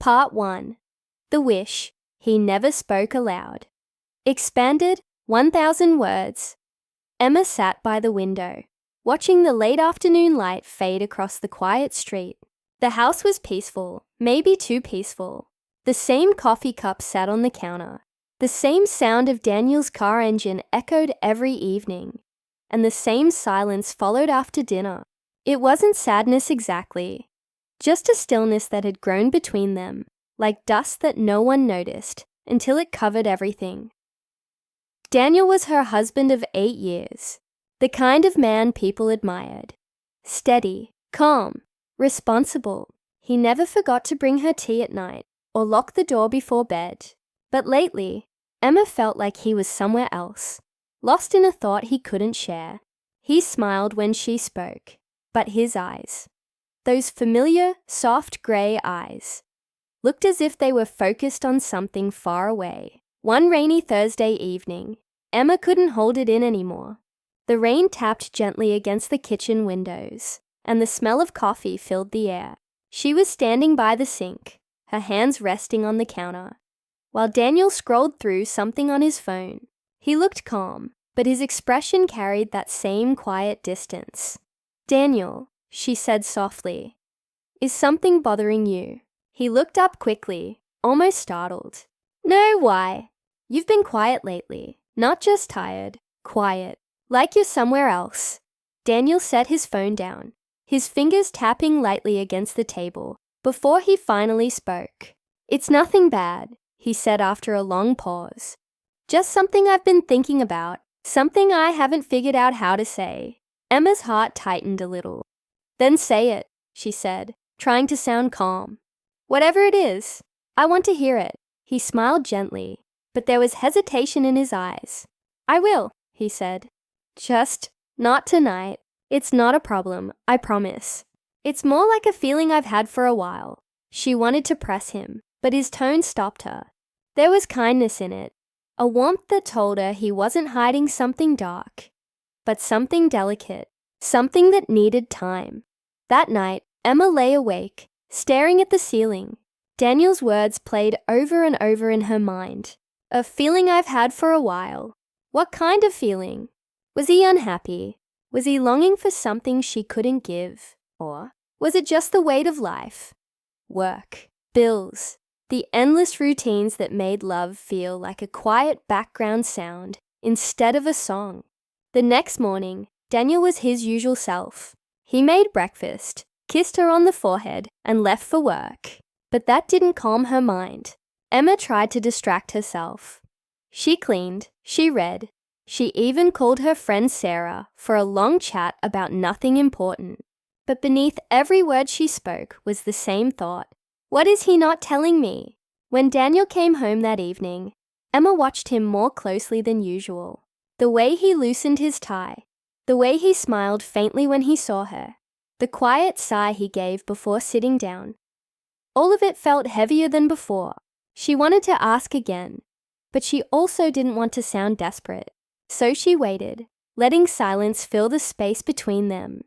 Part 1. The Wish He Never Spoke Aloud. Expanded 1,000 words. Emma sat by the window, watching the late afternoon light fade across the quiet street. The house was peaceful, maybe too peaceful. The same coffee cup sat on the counter. The same sound of Daniel's car engine echoed every evening, and the same silence followed after dinner. It wasn't sadness exactly, just a stillness that had grown between them, like dust that no one noticed until it covered everything. Daniel was her husband of 8 years, the kind of man people admired. Steady, calm, responsible. He never forgot to bring her tea at night or lock the door before bed. But lately, Emma felt like he was somewhere else, lost in a thought he couldn't share. He smiled when she spoke, but his eyes, those familiar, soft grey eyes, looked as if they were focused on something far away. One rainy Thursday evening, Emma couldn't hold it in anymore. The rain tapped gently against the kitchen windows, and the smell of coffee filled the air. She was standing by the sink, her hands resting on the counter, while Daniel scrolled through something on his phone. He looked calm, but his expression carried that same quiet distance. "Daniel," she said softly, "is something bothering you?" He looked up quickly, almost startled. "No, why? You've been quiet lately. Not just tired, quiet, like you're somewhere else." Daniel set his phone down, his fingers tapping lightly against the table, before he finally spoke. "It's nothing bad," he said after a long pause. "Just something I've been thinking about, something I haven't figured out how to say." Emma's heart tightened a little. "Then say it," she said, trying to sound calm. "Whatever it is, I want to hear it." He smiled gently, but there was hesitation in his eyes. "I will," he said. "Just not tonight. It's not a problem, I promise. It's more like a feeling I've had for a while." She wanted to press him, but his tone stopped her. There was kindness in it, a warmth that told her he wasn't hiding something dark, but something delicate, something that needed time. That night, Emma lay awake, staring at the ceiling. Daniel's words played over and over in her mind. "A feeling I've had for a while." What kind of feeling? Was he unhappy? Was he longing for something she couldn't give? Or was it just the weight of life? Work, bills, the endless routines that made love feel like a quiet background sound instead of a song. The next morning, Daniel was his usual self. He made breakfast, kissed her on the forehead, and left for work. But that didn't calm her mind. Emma tried to distract herself. She cleaned, she read, she even called her friend Sarah for a long chat about nothing important. But beneath every word she spoke was the same thought. What is he not telling me? When Daniel came home that evening, Emma watched him more closely than usual. The way he loosened his tie, the way he smiled faintly when he saw her, the quiet sigh he gave before sitting down. All of it felt heavier than before. She wanted to ask again, but she also didn't want to sound desperate. So she waited, letting silence fill the space between them.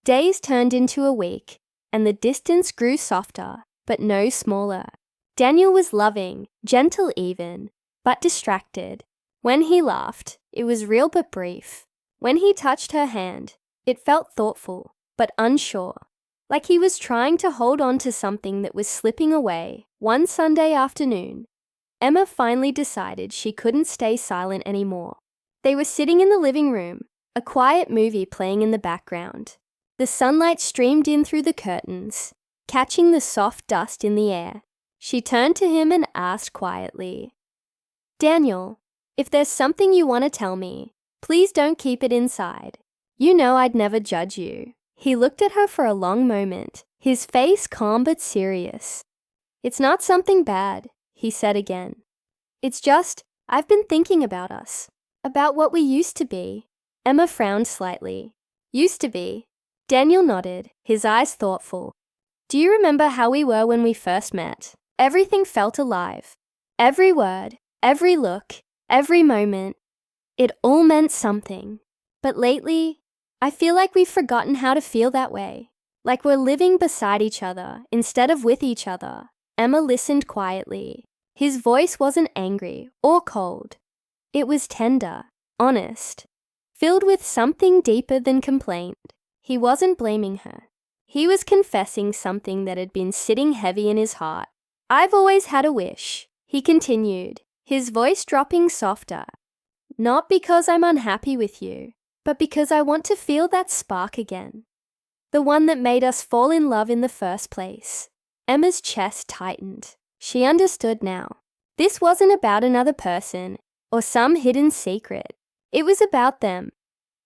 Days turned into a week, and the distance grew softer, but no smaller. Daniel was loving, gentle even, but distracted. When he laughed, it was real but brief. When he touched her hand, it felt thoughtful, but unsure, like he was trying to hold on to something that was slipping away. One Sunday afternoon, Emma finally decided she couldn't stay silent anymore. They were sitting in the living room, a quiet movie playing in the background. The sunlight streamed in through the curtains, catching the soft dust in the air. She turned to him and asked quietly, "Daniel, if there's something you want to tell me, please don't keep it inside. You know I'd never judge you." He looked at her for a long moment, his face calm but serious. "It's not something bad," he said again. "It's just, I've been thinking about us, about what we used to be." Emma frowned slightly. "Used to be?" Daniel nodded, his eyes thoughtful. "Do you remember how we were when we first met? Everything felt alive. Every word, every look, every moment. It all meant something. But lately, I feel like we've forgotten how to feel that way. Like we're living beside each other instead of with each other. Emma listened quietly. His voice wasn't angry or cold. It was tender, honest, filled with something deeper than complaint. He wasn't blaming her. He was confessing something that had been sitting heavy in his heart. "I've always had a wish," he continued, his voice dropping softer. "Not because I'm unhappy with you, but because I want to feel that spark again. The one that made us fall in love in the first place." Emma's chest tightened. She understood now. This wasn't about another person or some hidden secret. It was about them.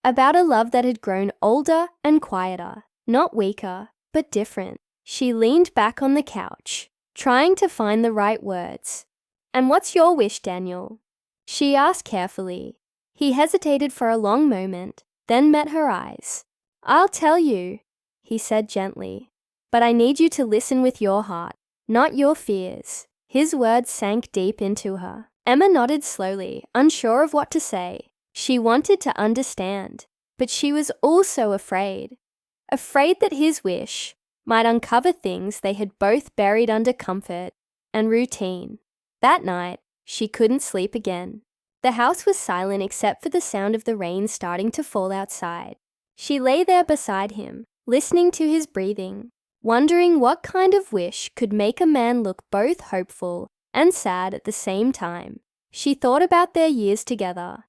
About a love that had grown older and quieter, not weaker, but different. She leaned back on the couch, trying to find the right words. "And what's your wish, Daniel?" she asked carefully. He hesitated for a long moment, then met her eyes. "I'll tell you," he said gently, "but I need you to listen with your heart, not your fears." His words sank deep into her. Emma nodded slowly, unsure of what to say. She wanted to understand, but she was also afraid. Afraid that his wish might uncover things they had both buried under comfort and routine. That night, she couldn't sleep again. The house was silent except for the sound of the rain starting to fall outside. She lay there beside him, listening to his breathing, wondering what kind of wish could make a man look both hopeful and sad at the same time. She thought about their years together,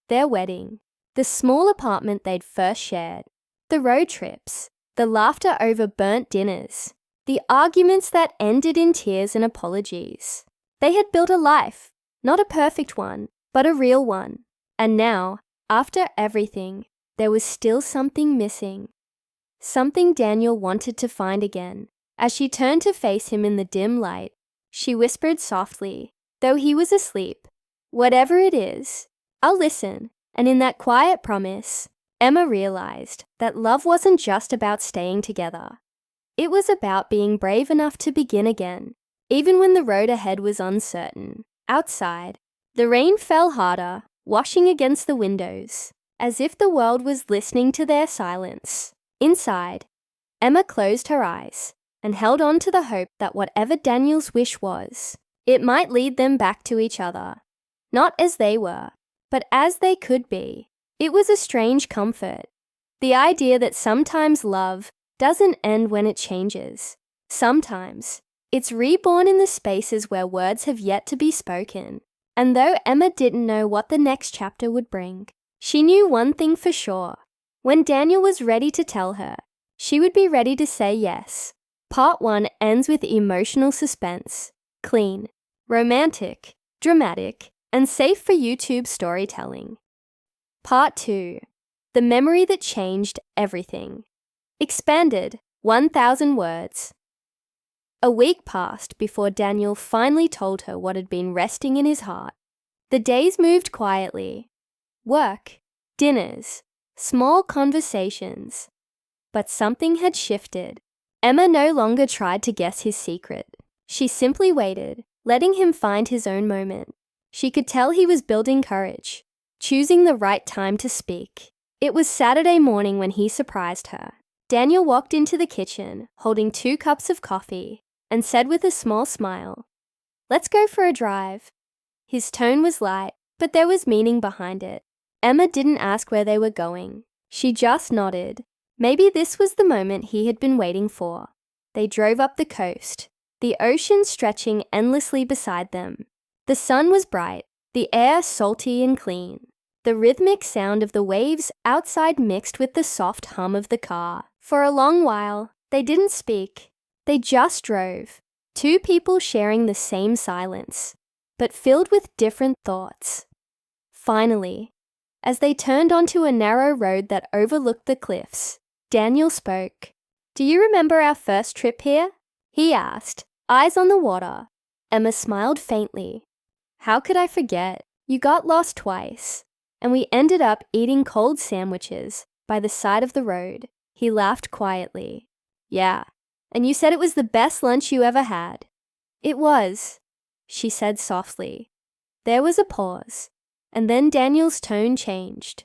their wedding, the small apartment they'd first shared, the road trips, the laughter over burnt dinners, the arguments that ended in tears and apologies. They had built a life, not a perfect one, but a real one. And now, after everything, there was still something missing. Something Daniel wanted to find again. As she turned to face him in the dim light, she whispered softly, though he was asleep, "Whatever it is, I'll listen." And in that quiet promise, Emma realized that love wasn't just about staying together. It was about being brave enough to begin again, even when the road ahead was uncertain. Outside, the rain fell harder, washing against the windows, as if the world was listening to their silence. Inside, Emma closed her eyes and held on to the hope that whatever Daniel's wish was, it might lead them back to each other. Not as they were, but as they could be. It was a strange comfort. The idea that sometimes love doesn't end when it changes. Sometimes it's reborn in the spaces where words have yet to be spoken. And though Emma didn't know what the next chapter would bring, she knew one thing for sure. When Daniel was ready to tell her, she would be ready to say yes. Part 1 ends with emotional suspense, clean, romantic, dramatic, and safe for YouTube storytelling. Part 2, the memory that changed everything. Expanded, 1,000 words. A week passed before Daniel finally told her what had been resting in his heart. The days moved quietly. Work, dinners, small conversations. But something had shifted. Emma no longer tried to guess his secret. She simply waited, letting him find his own moment. She could tell he was building courage, choosing the right time to speak. It was Saturday morning when he surprised her. Daniel walked into the kitchen, holding 2 cups of coffee, and said with a small smile, "Let's go for a drive." His tone was light, but there was meaning behind it. Emma didn't ask where they were going. She just nodded. Maybe this was the moment he had been waiting for. They drove up the coast, the ocean stretching endlessly beside them. The sun was bright, the air salty and clean. The rhythmic sound of the waves outside mixed with the soft hum of the car. For a long while, they didn't speak. They just drove, 2 people sharing the same silence, but filled with different thoughts. Finally, as they turned onto a narrow road that overlooked the cliffs, Daniel spoke. "Do you remember our first trip here?" he asked, eyes on the water. Emma smiled faintly. "How could I forget? You got lost twice, and we ended up eating cold sandwiches by the side of the road." He laughed quietly. "Yeah, and you said it was the best lunch you ever had." "It was," she said softly. There was a pause, and then Daniel's tone changed.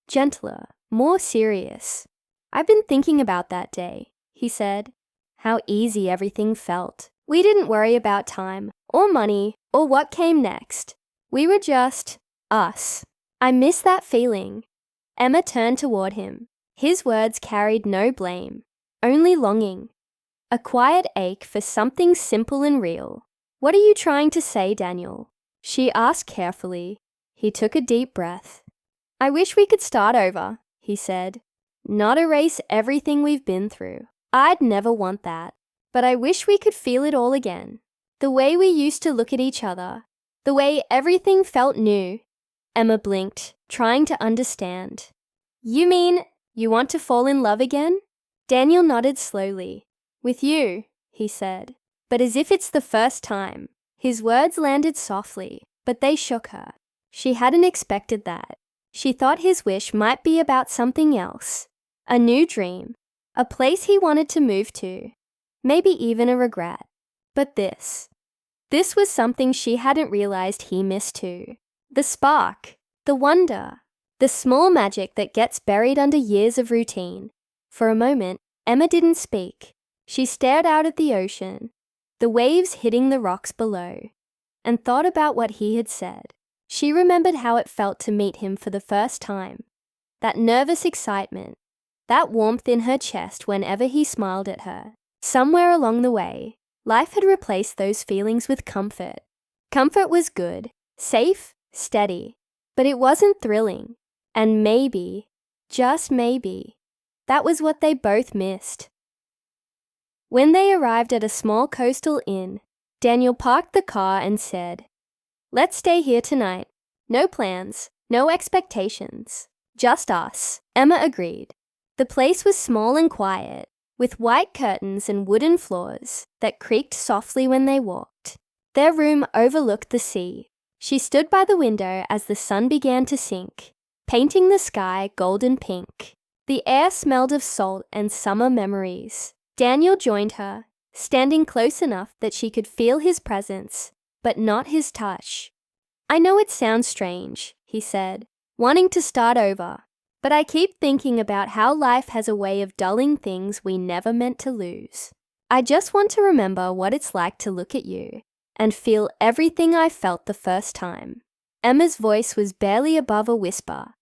Gentler, more serious. "I've been thinking about that day," he said. "How easy everything felt. We didn't worry about time, or money, or what came next. We were just us. I miss that feeling. Emma turned toward him. His words carried no blame, only longing. A quiet ache for something simple and real. What are you trying to say, Daniel? She asked carefully. He took a deep breath. I wish we could start over, he said. Not erase everything we've been through. I'd never want that. But I wish we could feel it all again. The way we used to look at each other. The way everything felt new. Emma blinked, trying to understand. You mean you want to fall in love again? Daniel nodded slowly. With you, he said. But as if it's the first time. His words landed softly, but they shook her. She hadn't expected that. She thought his wish might be about something else. A new dream. A place he wanted to move to. Maybe even a regret. But this was something she hadn't realized he missed too. The spark. The wonder. The small magic that gets buried under years of routine. For a moment, Emma didn't speak. She stared out at the ocean, the waves hitting the rocks below, and thought about what he had said. She remembered how it felt to meet him for the first time. That nervous excitement, that warmth in her chest whenever he smiled at her. Somewhere along the way, life had replaced those feelings with comfort. Comfort was good, safe, steady, but it wasn't thrilling. And maybe, just maybe, that was what they both missed. When they arrived at a small coastal inn, Daniel parked the car and said, Let's stay here tonight. No plans, no expectations. Just us. Emma agreed. The place was small and quiet, with white curtains and wooden floors that creaked softly when they walked. Their room overlooked the sea. She stood by the window as the sun began to sink, painting the sky golden pink. The air smelled of salt and summer memories. Daniel joined her, standing close enough that she could feel his presence, but not his touch. I know it sounds strange, he said, wanting to start over, but I keep thinking about how life has a way of dulling things we never meant to lose. I just want to remember what it's like to look at you and feel everything I felt the first time. Emma's voice was barely above a whisper.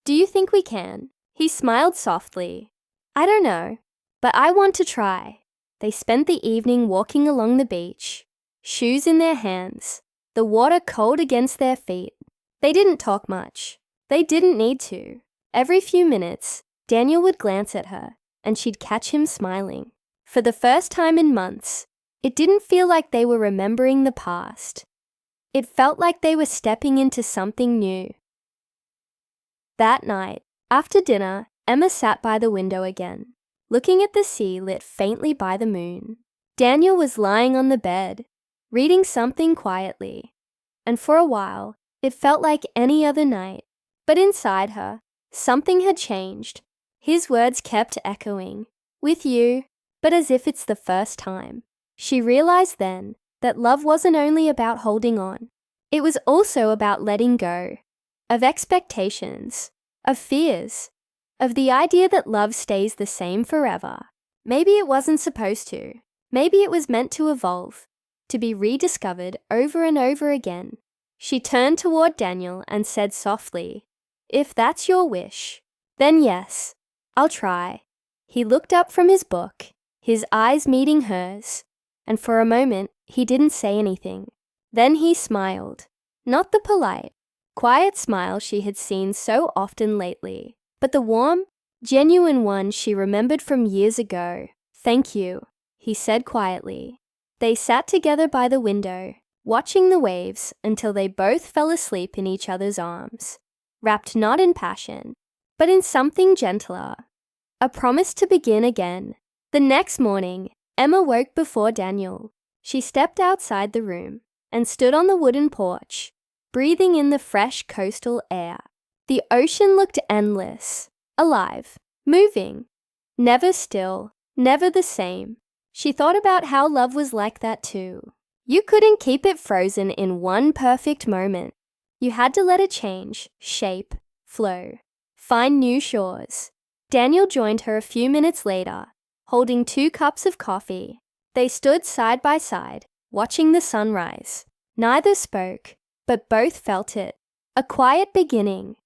Do you think we can? He smiled softly. I don't know, but I want to try. They spent the evening walking along the beach, shoes in their hands, the water cold against their feet. They didn't talk much. They didn't need to. Every few minutes, Daniel would glance at her, and she'd catch him smiling. For the first time in months, it didn't feel like they were remembering the past. It felt like they were stepping into something new. That night, after dinner, Emma sat by the window again, looking at the sea lit faintly by the moon. Daniel was lying on the bed, reading something quietly, and for a while, it felt like any other night. But inside her, something had changed. His words kept echoing, with you, but as if it's the first time. She realized then that love wasn't only about holding on. It was also about letting go, of expectations, of fears, of the idea that love stays the same forever. Maybe it wasn't supposed to. Maybe it was meant to evolve, to be rediscovered over and over again. She turned toward Daniel and said softly, If that's your wish, then yes, I'll try. He looked up from his book, his eyes meeting hers, and for a moment he didn't say anything. Then he smiled, not the polite, quiet smile she had seen so often lately, but the warm, genuine one she remembered from years ago. Thank you, he said quietly. They sat together by the window, watching the waves until they both fell asleep in each other's arms, wrapped not in passion, but in something gentler, a promise to begin again. The next morning, Emma woke before Daniel. She stepped outside the room and stood on the wooden porch, breathing in the fresh coastal air. The ocean looked endless, alive, moving, never still, never the same. She thought about how love was like that too. You couldn't keep it frozen in one perfect moment. You had to let it change, shape, flow, find new shores. Daniel joined her a few minutes later, holding 2 cups of coffee. They stood side by side, watching the sunrise. Neither spoke, but both felt it. A quiet beginning.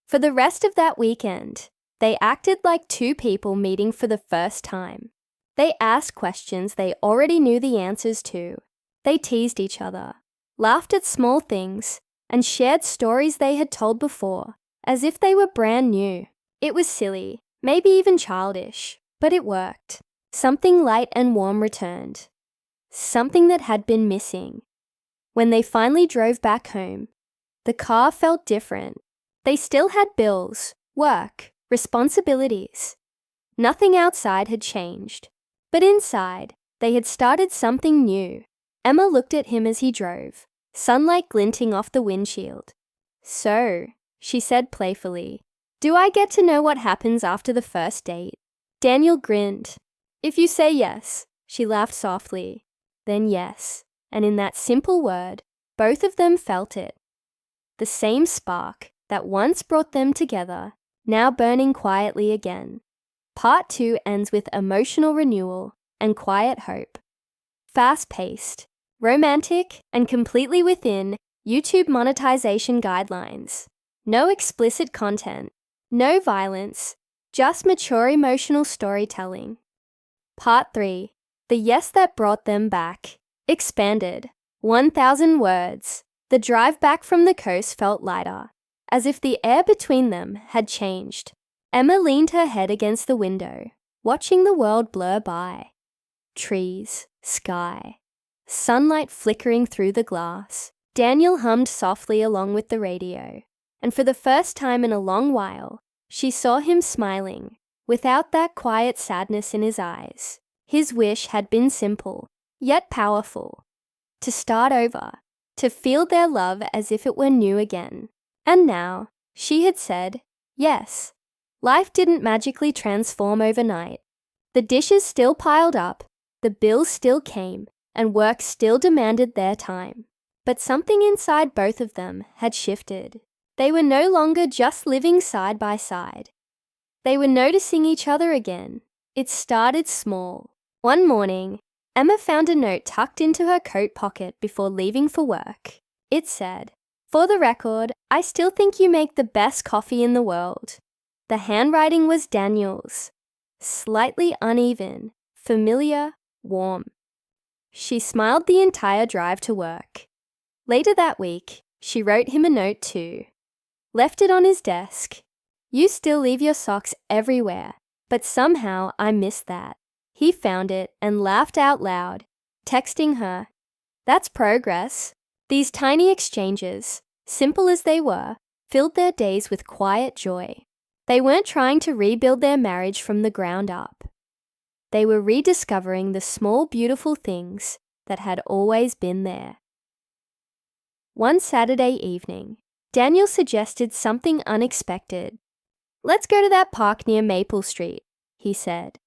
For the rest of that weekend, they acted like two people meeting for the first time. They asked questions they already knew the answers to. They teased each other, laughed at small things, and shared stories they had told before, as if they were brand new. It was silly, maybe even childish, but it worked. Something light and warm returned. Something that had been missing. When they finally drove back home, the car felt different. They still had bills, work, responsibilities. Nothing outside had changed, but inside, they had started something new. Emma looked at him as he drove, sunlight glinting off the windshield. "So," she said playfully, "do I get to know what happens after the first date?" Daniel grinned. "If you say yes," she laughed softly. Then yes, and in that simple word, both of them felt it. The same spark that once brought them together, now burning quietly again. Part 2 ends with emotional renewal and quiet hope. Fast-paced, romantic, and completely within YouTube monetization guidelines. No explicit content, no violence, just mature emotional storytelling. Part 3, the yes that brought them back. Expanded, 1,000 words. The drive back from the coast felt lighter, as if the air between them had changed. Emma leaned her head against the window, watching the world blur by. Trees, sky, sunlight flickering through the glass. Daniel hummed softly along with the radio, and for the first time in a long while, she saw him smiling, without that quiet sadness in his eyes. His wish had been simple, yet powerful. To start over, to feel their love as if it were new again. And now, she had said, yes. Life didn't magically transform overnight. The dishes still piled up, the bills still came, and work still demanded their time. But something inside both of them had shifted. They were no longer just living side by side. They were noticing each other again. It started small. One morning, Emma found a note tucked into her coat pocket before leaving for work. It said, "For the record, I still think you make the best coffee in the world." The handwriting was Daniel's. Slightly uneven, familiar, warm. She smiled the entire drive to work. Later that week, she wrote him a note too. Left it on his desk. "You still leave your socks everywhere, but somehow I miss that." He found it and laughed out loud, texting her, "That's progress." These tiny exchanges, simple as they were, filled their days with quiet joy. They weren't trying to rebuild their marriage from the ground up. They were rediscovering the small, beautiful things that had always been there. One Saturday evening, Daniel suggested something unexpected. "Let's go to that park near Maple Street," he said.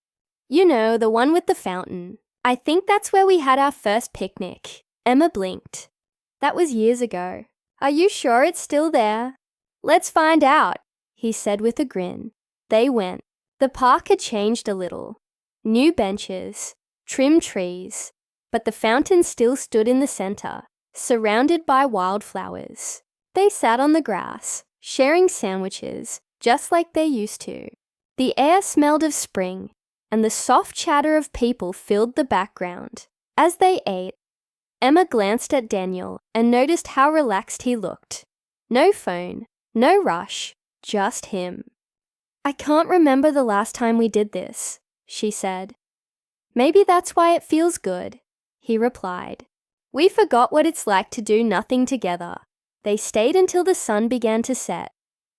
"You know, the one with the fountain. I think that's where we had our first picnic." Emma blinked. "That was years ago. Are you sure it's still there?" "Let's find out," he said with a grin. They went. The park had changed a little. New benches, trimmed trees, but the fountain still stood in the center, surrounded by wildflowers. They sat on the grass, sharing sandwiches, just like they used to. The air smelled of spring, and the soft chatter of people filled the background. As they ate, Emma glanced at Daniel and noticed how relaxed he looked. No phone, no rush, just him. "I can't remember the last time we did this," she said. "Maybe that's why it feels good," he replied. "We forgot what it's like to do nothing together." They stayed until the sun began to set,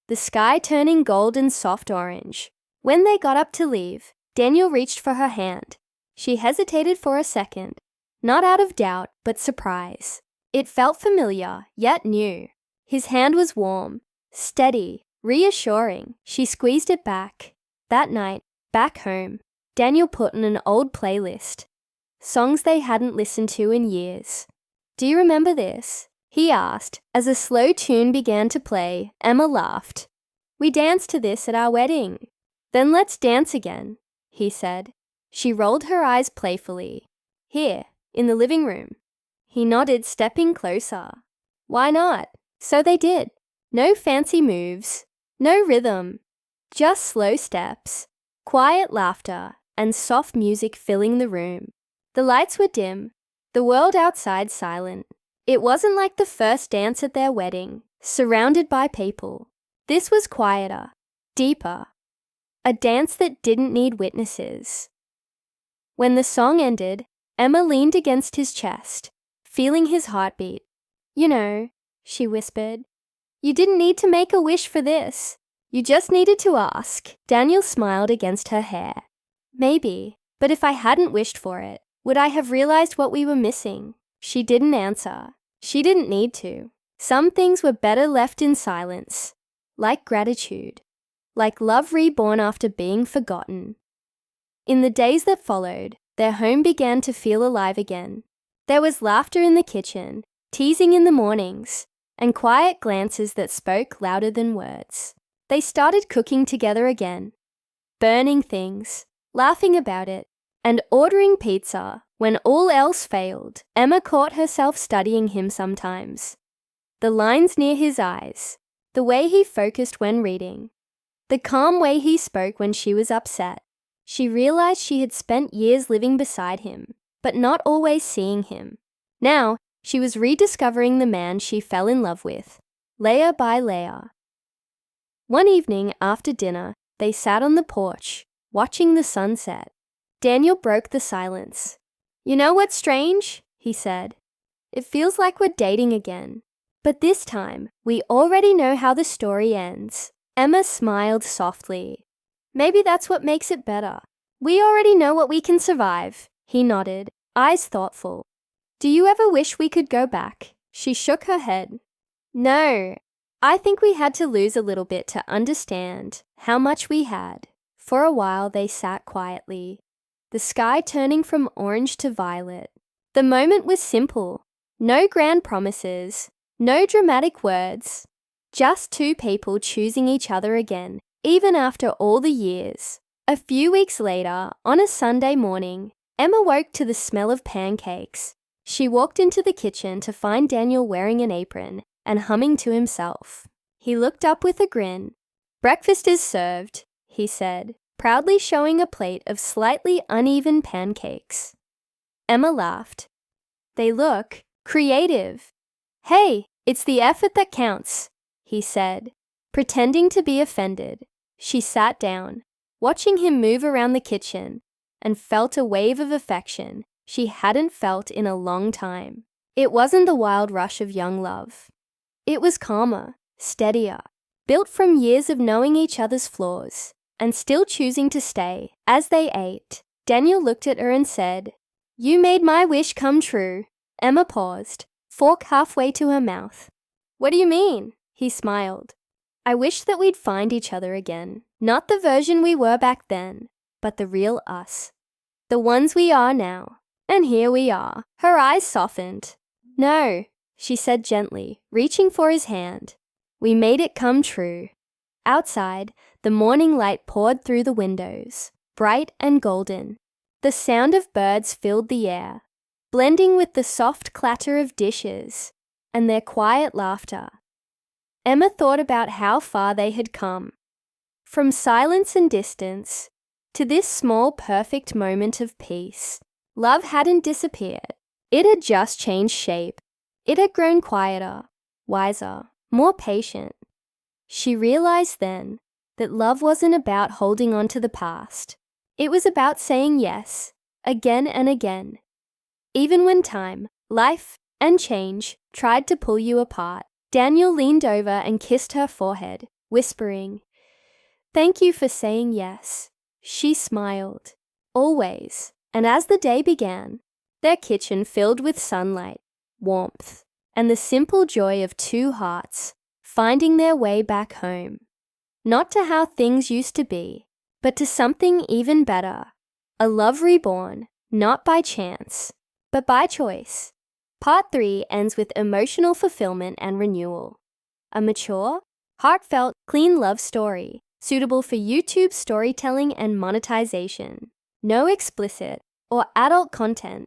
the sky turning gold and soft orange. When they got up to leave, Daniel reached for her hand. She hesitated for a second, not out of doubt, but surprise. It felt familiar, yet new. His hand was warm, steady, reassuring. She squeezed it back. That night, back home, Daniel put on an old playlist, songs they hadn't listened to in years. "Do you remember this?" he asked. As a slow tune began to play, Emma laughed. "We danced to this at our wedding." "Then let's dance again," he said. She rolled her eyes playfully. Here, in the living room. He nodded, stepping closer. Why not? So they did. No fancy moves, no rhythm, just slow steps, quiet laughter, and soft music filling the room. The lights were dim, the world outside silent. It wasn't like the first dance at their wedding, surrounded by people. This was quieter, deeper, a dance that didn't need witnesses. When the song ended, Emma leaned against his chest, feeling his heartbeat. You know, she whispered, you didn't need to make a wish for this. You just needed to ask. Daniel smiled against her hair. Maybe, but if I hadn't wished for it, would I have realized what we were missing? She didn't answer. She didn't need to. Some things were better left in silence, like gratitude, like love reborn after being forgotten. In the days that followed, their home began to feel alive again. There was laughter in the kitchen, teasing in the mornings, and quiet glances that spoke louder than words. They started cooking together again, burning things, laughing about it, and ordering pizza when all else failed. Emma caught herself studying him sometimes. The lines near his eyes, the way he focused when reading, the calm way he spoke when she was upset. She realized she had spent years living beside him, but not always seeing him. Now, she was rediscovering the man she fell in love with, layer by layer. One evening after dinner, they sat on the porch, watching the sunset. Daniel broke the silence. You know what's strange? He said. It feels like we're dating again. But this time, we already know how the story ends. Emma smiled softly. Maybe that's what makes it better. We already know what we can survive. He nodded, eyes thoughtful. Do you ever wish we could go back? She shook her head. No, I think we had to lose a little bit to understand how much we had. For a while they sat quietly, the sky turning from orange to violet. The moment was simple. No grand promises, no dramatic words. Just two people choosing each other again, even after all the years. A few weeks later, on a Sunday morning, Emma woke to the smell of pancakes. She walked into the kitchen to find Daniel wearing an apron and humming to himself. He looked up with a grin. Breakfast is served, he said, proudly showing a plate of slightly uneven pancakes. Emma laughed. They look creative. Hey, it's the effort that counts, he said, pretending to be offended. She sat down, watching him move around the kitchen, and felt a wave of affection she hadn't felt in a long time. It wasn't the wild rush of young love. It was calmer, steadier, built from years of knowing each other's flaws, and still choosing to stay. As they ate, Daniel looked at her and said, You made my wish come true. Emma paused, fork halfway to her mouth. What do you mean? He smiled. I wish that we'd find each other again. Not the version we were back then, but the real us. The ones we are now. And here we are. Her eyes softened. No, she said gently, reaching for his hand. We made it come true. Outside, the morning light poured through the windows, bright and golden. The sound of birds filled the air, blending with the soft clatter of dishes and their quiet laughter. Emma thought about how far they had come. From silence and distance to this small, perfect moment of peace. Love hadn't disappeared. It had just changed shape. It had grown quieter, wiser, more patient. She realized then that love wasn't about holding on to the past. It was about saying yes, again and again. Even when time, life, and change tried to pull you apart. Daniel leaned over and kissed her forehead, whispering, Thank you for saying yes. She smiled. Always. And as the day began, their kitchen filled with sunlight, warmth, and the simple joy of two hearts finding their way back home. Not to how things used to be, but to something even better. A love reborn, not by chance, but by choice. Part 3 ends with emotional fulfillment and renewal. A mature, heartfelt, clean love story, suitable for YouTube storytelling and monetization. No explicit or adult content,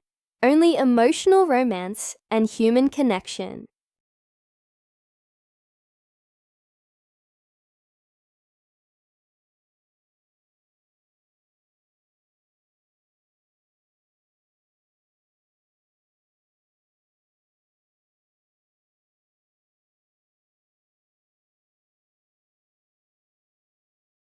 Only emotional romance and human connection.